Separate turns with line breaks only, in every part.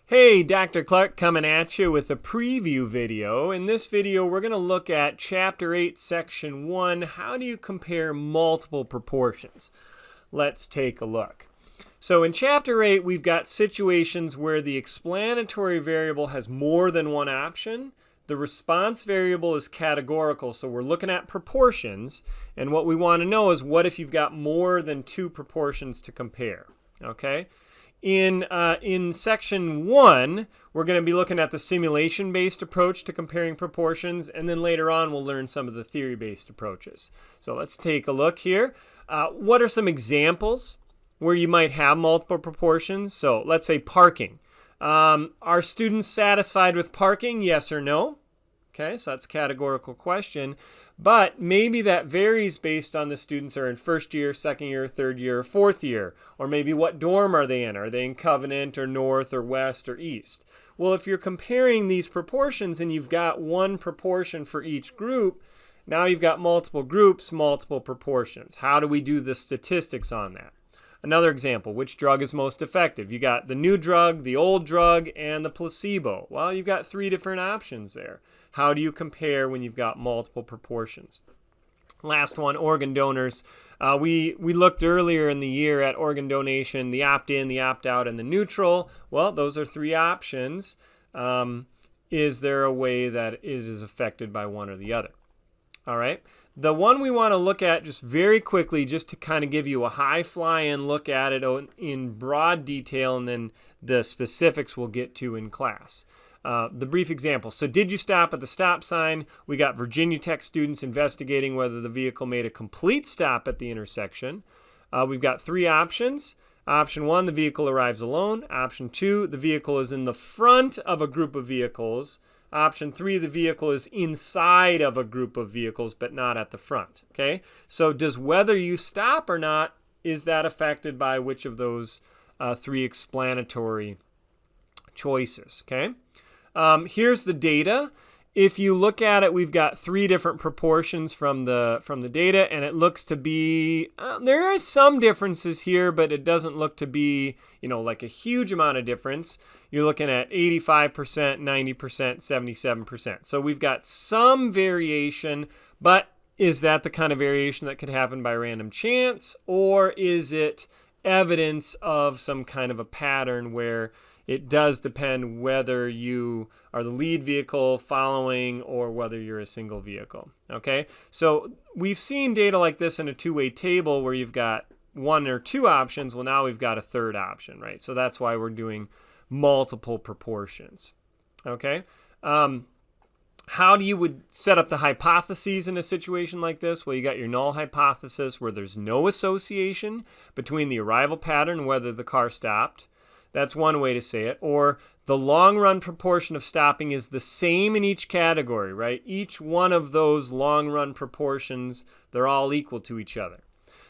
Hey, Dr. Clark coming at you with a preview video. In this video, we're going to look at Chapter 8, Section 1, how do you compare multiple proportions? Let's take a look. So in Chapter 8, we've got situations where the explanatory variable has more than one option. The response variable is categorical, so we're looking at proportions. And what we want to know is what if you've got more than two proportions to compare, okay? In Section 1, we're going to be looking at the simulation-based approach to comparing proportions, and then later on we'll learn some of the theory-based approaches. So let's take a look here. What are some examples where you might have multiple proportions? So let's say parking. Are students satisfied with parking? Yes or no? Okay, so that's a categorical question. But maybe that varies based on the students are in first year, second year, third year, or fourth year. Or maybe what dorm are they in? Are they in Covenant or North or West or East? Well, if you're comparing these proportions and you've got one proportion for each group, now you've got multiple groups, multiple proportions. How do we do the statistics on that? Another example, which drug is most effective? You got the new drug, the old drug, and the placebo. Well, you've got three different options there. How do you compare when you've got multiple proportions? Last one, organ donors. We looked earlier in the year at organ donation, the opt-in, the opt-out, and the neutral. Well, those are three options. Is there a way that it is affected by one or the other? All right. The one we want to look at just very quickly, just to kind of give you a high fly-in look at it in broad detail, and then the specifics we'll get to in class. The brief example. So did you stop at the stop sign? We got Virginia Tech students investigating whether the vehicle made a complete stop at the intersection. We've got three options. Option 1, the vehicle arrives alone. Option 2, the vehicle is in the front of a group of vehicles. Option 3, the vehicle is inside of a group of vehicles, but not at the front. Okay? So does whether you stop or not, is that affected by which of those three explanatory choices? Okay? Here's the data. If you look at it, we've got three different proportions from the data, and it looks to be, there are some differences here, but it doesn't look to be, like a huge amount of difference. You're looking at 85%, 90%, 77%. So we've got some variation, but is that the kind of variation that could happen by random chance, or is it evidence of some kind of a pattern where it does depend whether you are the lead vehicle following or whether you're a single vehicle, okay? So we've seen data like this in a two-way table where you've got one or two options. Well, now we've got a third option, right? So that's why we're doing multiple proportions, okay? How do you would set up the hypotheses in a situation like this? Well, you got your null hypothesis where there's no association between the arrival pattern and whether the car stopped. That's one way to say it. Or the long run proportion of stopping is the same in each category, right? Each one of those long run proportions, they're all equal to each other.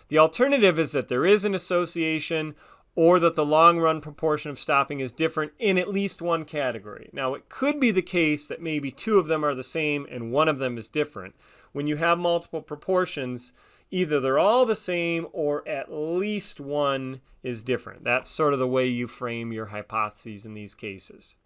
The alternative is that there is an association, or that the long run proportion of stopping is different in at least one category. Now, it could be the case that maybe two of them are the same and one of them is different. When you have multiple proportions, either they're all the same or at least one is different. That's sort of the way you frame your hypotheses in these cases.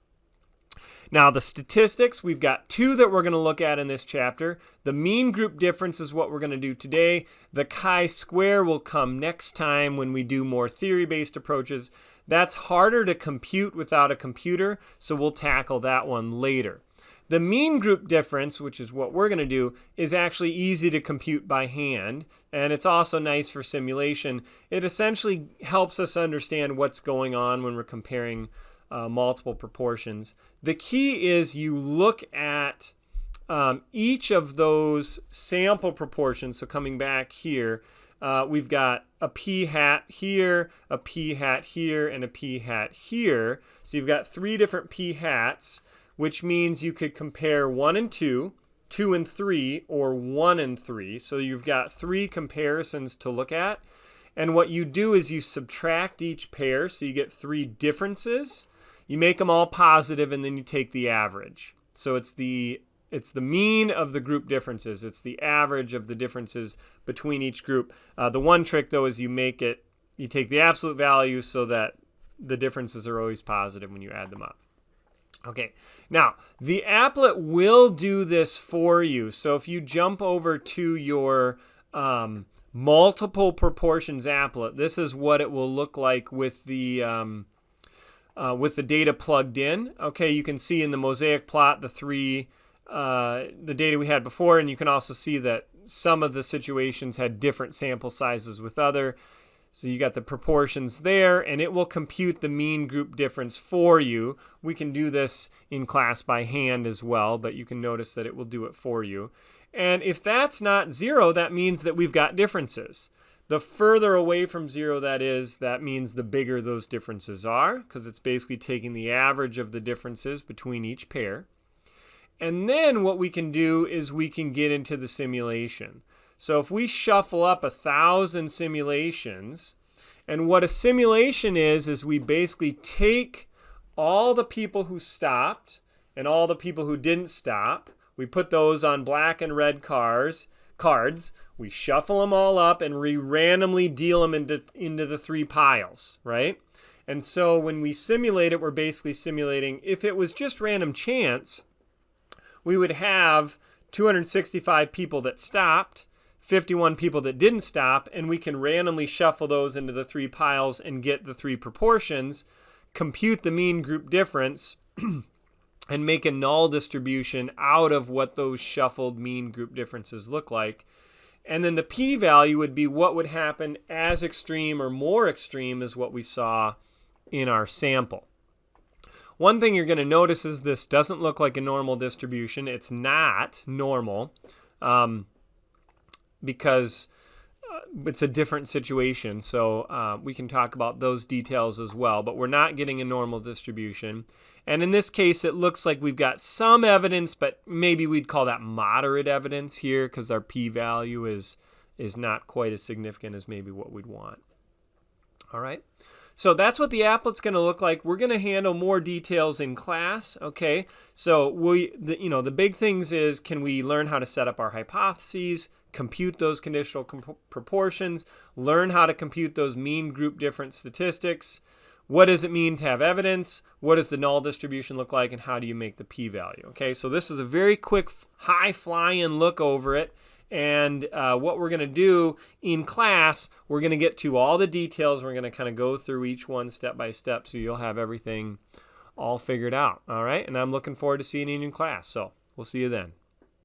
Now, the statistics, we've got two that we're going to look at in this chapter. The mean group difference is what we're going to do today. The chi-square will come next time when we do more theory-based approaches. That's harder to compute without a computer, so we'll tackle that one later. The mean group difference, which is what we're going to do, is actually easy to compute by hand, and it's also nice for simulation. It essentially helps us understand what's going on when we're comparing multiple proportions. The key is you look at each of those sample proportions. So coming back here, we've got a p hat here, a p hat here, and a p hat here. So you've got three different p hats, which means you could compare 1 and 2, 2 and 3, or 1 and 3. So you've got three comparisons to look at. And what you do is you subtract each pair, so you get three differences. You make them all positive, and then you take the average. So it's the mean of the group differences. It's the average of the differences between each group. The one trick, though, is you take the absolute value so that the differences are always positive when you add them up. Okay, now the applet will do this for you. So if you jump over to your multiple proportions applet, this is what it will look like with the data plugged in. Okay, you can see in the mosaic plot the data we had before, and you can also see that some of the situations had different sample sizes with other. So you got the proportions there, and it will compute the mean group difference for you. We can do this in class by hand as well, but you can notice that it will do it for you. And if that's not 0, that means that we've got differences. The further away from 0 that is, that means the bigger those differences are, because it's basically taking the average of the differences between each pair. And then what we can do is we can get into the simulation. So if we shuffle up 1,000 simulations, and what a simulation is we basically take all the people who stopped and all the people who didn't stop. We put those on black and red cards. We shuffle them all up and we randomly deal them into the 3 piles, right? And so when we simulate it, we're basically simulating, if it was just random chance, we would have 265 people that stopped, 51 people that didn't stop, and we can randomly shuffle those into the 3 piles and get the 3 proportions, compute the mean group difference, and make a null distribution out of what those shuffled mean group differences look like. And then the p-value would be what would happen as extreme or more extreme as what we saw in our sample. One thing you're going to notice is this doesn't look like a normal distribution. It's not normal. Because it's a different situation. So we can talk about those details as well, but we're not getting a normal distribution. And in this case, it looks like we've got some evidence, but maybe we'd call that moderate evidence here because our p-value is not quite as significant as maybe what we'd want. All right. So that's what the applet's going to look like. We're going to handle more details in class. Okay. So the big things is, can we learn how to set up our hypotheses, compute those conditional proportions, learn how to compute those mean group difference statistics. What does it mean to have evidence? What does the null distribution look like? And how do you make the p-value? Okay, so this is a very quick, high-flying look over it. And what we're going to do in class, we're going to get to all the details. We're going to kind of go through each one step by step so you'll have everything all figured out. All right, and I'm looking forward to seeing you in class. So we'll see you then.